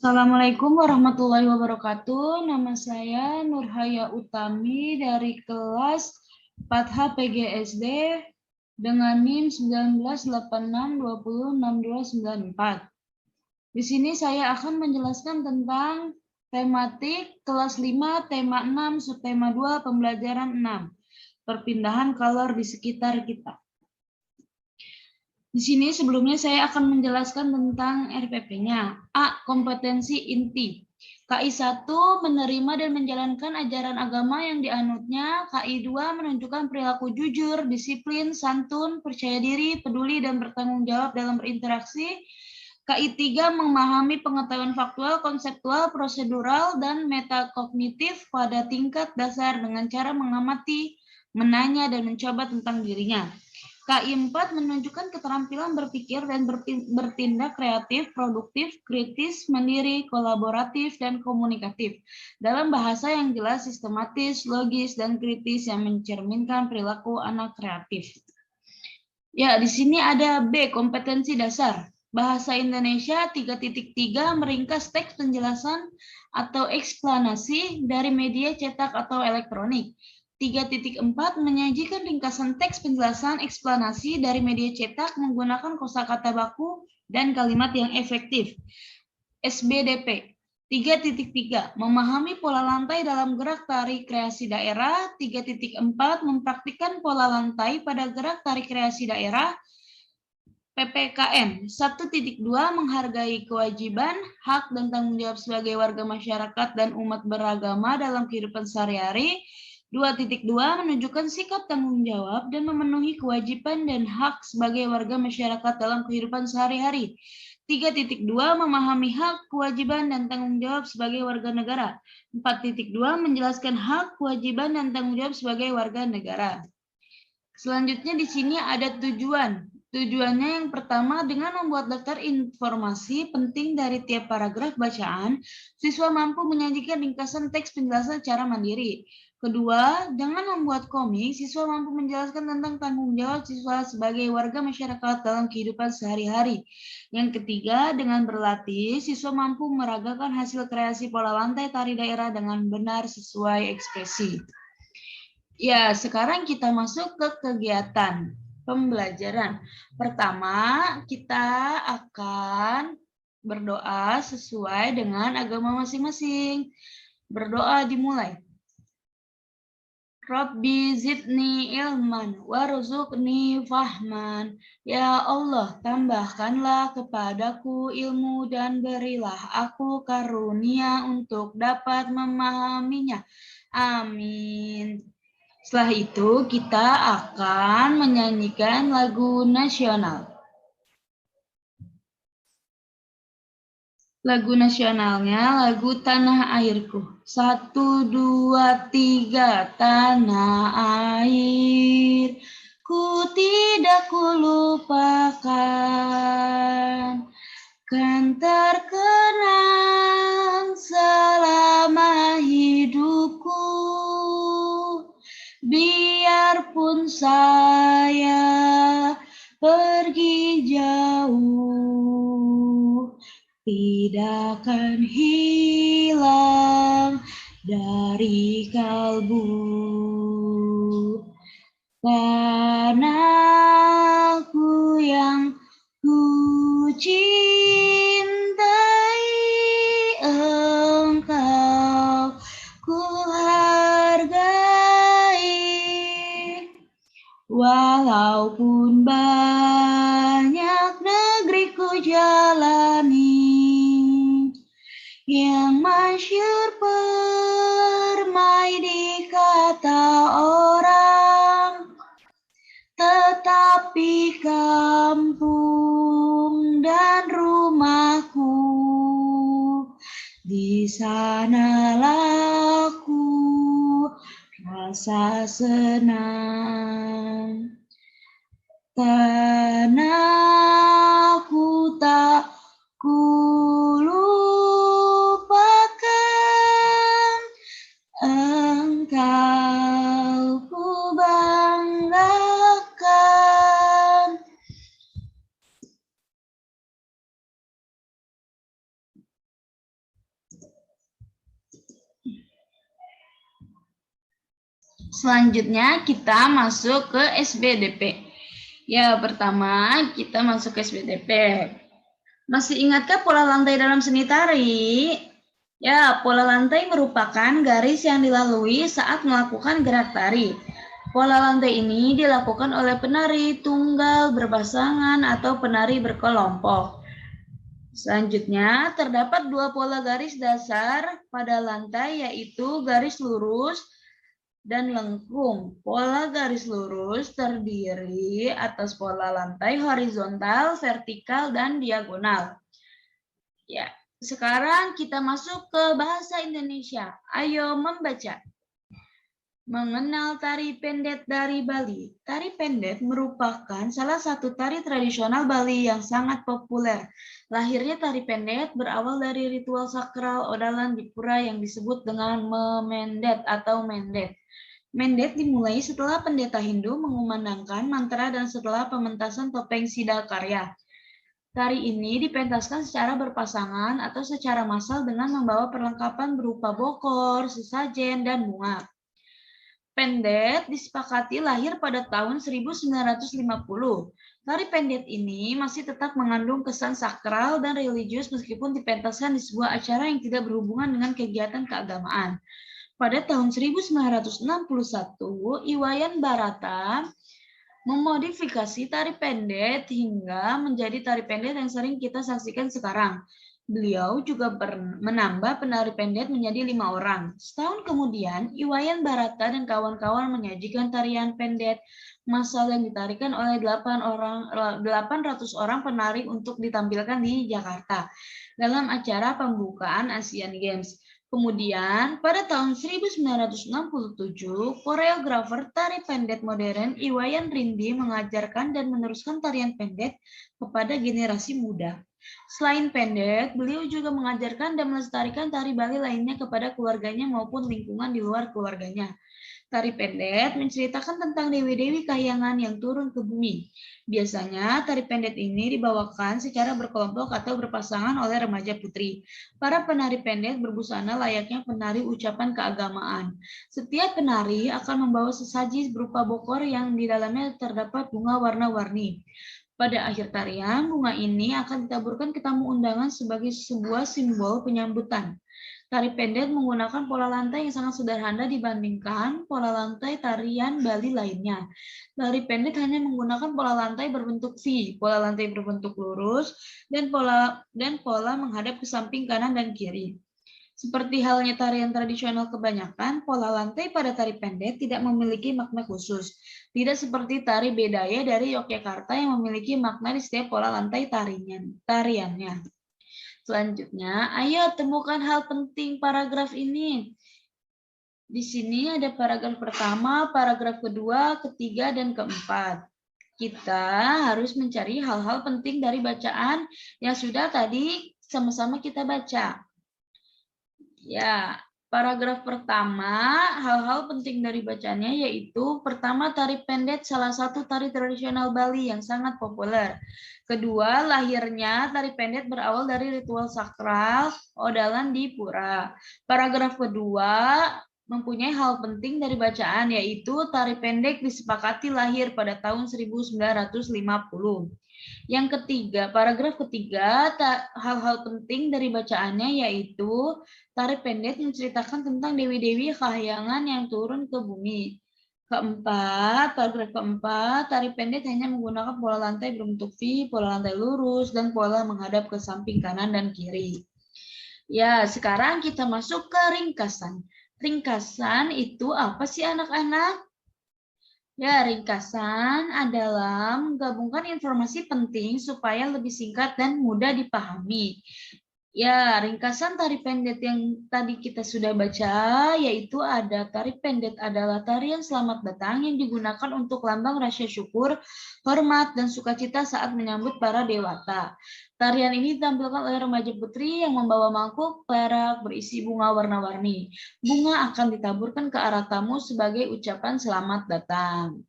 Assalamualaikum warahmatullahi wabarakatuh. Nama saya Nurhaya Utami dari kelas 4H PGSD dengan NIM 1986206294. Di sini saya akan menjelaskan tentang tematik kelas 5, tema 6, subtema 2, pembelajaran 6. Perpindahan kolor di sekitar kita. Di sini sebelumnya saya akan menjelaskan tentang RPP-nya. A. Kompetensi inti. KI 1 menerima dan menjalankan ajaran agama yang dianutnya. KI 2 menunjukkan perilaku jujur, disiplin, santun, percaya diri, peduli, dan bertanggung jawab dalam berinteraksi. KI 3 memahami pengetahuan faktual, konseptual, prosedural, dan metakognitif pada tingkat dasar dengan cara mengamati, menanya, dan mencoba tentang dirinya. KI 4 menunjukkan keterampilan berpikir dan bertindak kreatif, produktif, kritis, mandiri, kolaboratif, dan komunikatif dalam bahasa yang jelas, sistematis, logis, dan kritis yang mencerminkan perilaku anak kreatif. Ya, di sini ada B, kompetensi dasar. Bahasa Indonesia 3.3 meringkas teks penjelasan atau eksplanasi dari media cetak atau elektronik. 3.4 menyajikan ringkasan teks penjelasan eksplanasi dari media cetak menggunakan kosakata baku dan kalimat yang efektif. SBDP 3.3 memahami pola lantai dalam gerak tari kreasi daerah. 3.4 mempraktikkan pola lantai pada gerak tari kreasi daerah. PPKM 1.2 menghargai kewajiban, hak, dan tanggung jawab sebagai warga masyarakat dan umat beragama dalam kehidupan sehari-hari. 2.2 menunjukkan sikap tanggung jawab dan memenuhi kewajiban dan hak sebagai warga masyarakat dalam kehidupan sehari-hari. 3.2 memahami hak, kewajiban, dan tanggung jawab sebagai warga negara. 4.2 menjelaskan hak, kewajiban, dan tanggung jawab sebagai warga negara. Selanjutnya di sini ada tujuan. Tujuannya yang pertama, dengan membuat daftar informasi penting dari tiap paragraf bacaan, siswa mampu menyajikan ringkasan teks penjelasan secara mandiri. Kedua, dengan membuat komik, siswa mampu menjelaskan tentang tanggung jawab siswa sebagai warga masyarakat dalam kehidupan sehari-hari. Yang ketiga, dengan berlatih, siswa mampu meragakan hasil kreasi pola lantai tari daerah dengan benar sesuai ekspresi. Ya, sekarang kita masuk ke kegiatan pembelajaran. Pertama, kita akan berdoa sesuai dengan agama masing-masing. Berdoa dimulai. Rabbi zidni ilman warzuqni fahman. Ya Allah, tambahkanlah kepadaku ilmu dan berilah aku karunia untuk dapat memahaminya. Amin. Setelah itu kita akan menyanyikan lagu nasional. Lagu nasionalnya lagu Tanah Airku. 1, 2, 3, tanah air. Ku tidak kulupakan. Kan terkenang selama hidupku. Biarpun saya pergi jauh, tidak akan hilang dari kalbu. Tanahku yang ku cintai, engkau ku hargai. Walaupun banyak negeri ku jalani, yang masyhur permai di kata orang, tetapi kampung dan rumahku, di sanalah ku rasa senang. Tanahku tak ku lupakan, engkau ku banggakan. Selanjutnya kita masuk ke SBDP. Ya, pertama kita masuk ke SBDP. Masih ingatkah pola lantai dalam seni tari? Ya, pola lantai merupakan garis yang dilalui saat melakukan gerak tari. Pola lantai ini dilakukan oleh penari tunggal, berpasangan, atau penari berkelompok. Selanjutnya, terdapat dua pola garis dasar pada lantai, yaitu garis lurus dan lengkung. Pola garis lurus terdiri atas pola lantai horizontal, vertikal, dan diagonal. Ya, sekarang kita masuk ke bahasa Indonesia. Ayo membaca. Mengenal tari pendet dari Bali. Tari pendet merupakan salah satu tari tradisional Bali yang sangat populer. Lahirnya tari pendet berawal dari ritual sakral odalan di pura yang disebut dengan memendet atau mendet. Mendet dimulai setelah pendeta Hindu mengumandangkan mantra dan setelah pementasan topeng Siddhakarya. Tari ini dipentaskan secara berpasangan atau secara massal dengan membawa perlengkapan berupa bokor, sesajen, dan bunga. Pendet disepakati lahir pada tahun 1950. Tari pendet ini masih tetap mengandung kesan sakral dan religius meskipun dipentaskan di sebuah acara yang tidak berhubungan dengan kegiatan keagamaan. Pada tahun 1961, Iwayan Barata memodifikasi tari pendet hingga menjadi tari pendet yang sering kita saksikan sekarang. Beliau juga menambah penari pendet menjadi 5 orang. Setahun kemudian, Iwayan Barata dan kawan-kawan menyajikan tarian pendet massal yang ditarikan oleh 800 orang penari untuk ditampilkan di Jakarta dalam acara pembukaan Asian Games. Kemudian, pada tahun 1967, koreografer tari pendet modern Iwayan Rindi mengajarkan dan meneruskan tarian pendet kepada generasi muda. Selain pendet, beliau juga mengajarkan dan melestarikan tari Bali lainnya kepada keluarganya maupun lingkungan di luar keluarganya. Tari pendet menceritakan tentang dewi-dewi kahyangan yang turun ke bumi. Biasanya, tari pendet ini dibawakan secara berkelompok atau berpasangan oleh remaja putri. Para penari pendet berbusana layaknya penari ucapan keagamaan. Setiap penari akan membawa sesaji berupa bokor yang di dalamnya terdapat bunga warna-warni. Pada akhir tarian, bunga ini akan ditaburkan ke tamu undangan sebagai sebuah simbol penyambutan. Tari pendet menggunakan pola lantai yang sangat sederhana dibandingkan pola lantai tarian Bali lainnya. Tari pendet hanya menggunakan pola lantai berbentuk V, pola lantai berbentuk lurus, dan pola menghadap ke samping kanan dan kiri. Seperti halnya tarian tradisional kebanyakan, pola lantai pada tari pendet tidak memiliki makna khusus. Tidak seperti tari bedaya dari Yogyakarta yang memiliki makna di setiap pola lantai tariannya. Selanjutnya, ayo temukan hal penting paragraf ini. Di sini ada paragraf pertama, paragraf kedua, ketiga, dan keempat. Kita harus mencari hal-hal penting dari bacaan yang sudah tadi sama-sama kita baca. Ya, paragraf pertama, hal-hal penting dari bacaannya yaitu pertama, tari pendet salah satu tari tradisional Bali yang sangat populer. Kedua, lahirnya tari pendet berawal dari ritual sakral odalan di pura. Paragraf kedua mempunyai hal penting dari bacaan yaitu tari pendek disepakati lahir pada tahun 1950. Yang ketiga, paragraf ketiga, hal-hal penting dari bacaannya yaitu tari pendet menceritakan tentang dewi-dewi kahyangan yang turun ke bumi. Keempat, paragraf keempat, tari pendet hanya menggunakan pola lantai berbentuk V, pola lantai lurus, dan pola menghadap ke samping kanan dan kiri. Ya, sekarang kita masuk ke ringkasan. Ringkasan itu apa sih anak-anak? Ya, ringkasan adalah menggabungkan informasi penting supaya lebih singkat dan mudah dipahami. Ya, ringkasan tari pendet yang tadi kita sudah baca, yaitu ada tari pendet adalah tarian selamat datang yang digunakan untuk lambang rasa syukur, hormat, dan sukacita saat menyambut para dewata. Tarian ini ditampilkan oleh remaja putri yang membawa mangkuk perak berisi bunga warna-warni. Bunga akan ditaburkan ke arah tamu sebagai ucapan selamat datang.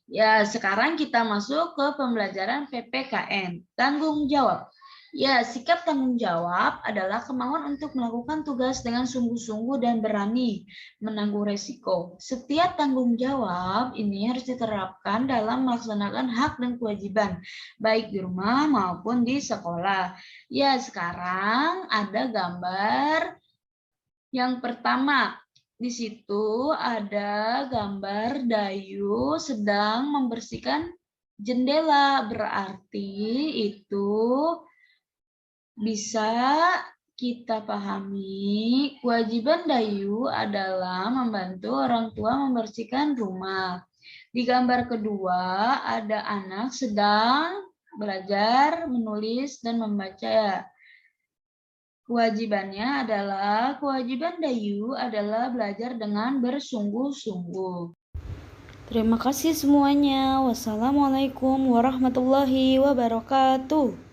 Ya, sekarang kita masuk ke pembelajaran PPKN. Tanggung jawab. Ya, sikap tanggung jawab adalah kemauan untuk melakukan tugas dengan sungguh-sungguh dan berani menanggung resiko. Setiap tanggung jawab ini harus diterapkan dalam melaksanakan hak dan kewajiban, baik di rumah maupun di sekolah. Ya, sekarang ada gambar yang pertama. Di situ ada gambar Dayu sedang membersihkan jendela, berarti itu bisa kita pahami, kewajiban Dayu adalah membantu orang tua membersihkan rumah. Di gambar kedua, ada anak sedang belajar menulis dan membaca. Kewajiban Dayu adalah belajar dengan bersungguh-sungguh. Terima kasih semuanya. Wassalamualaikum warahmatullahi wabarakatuh.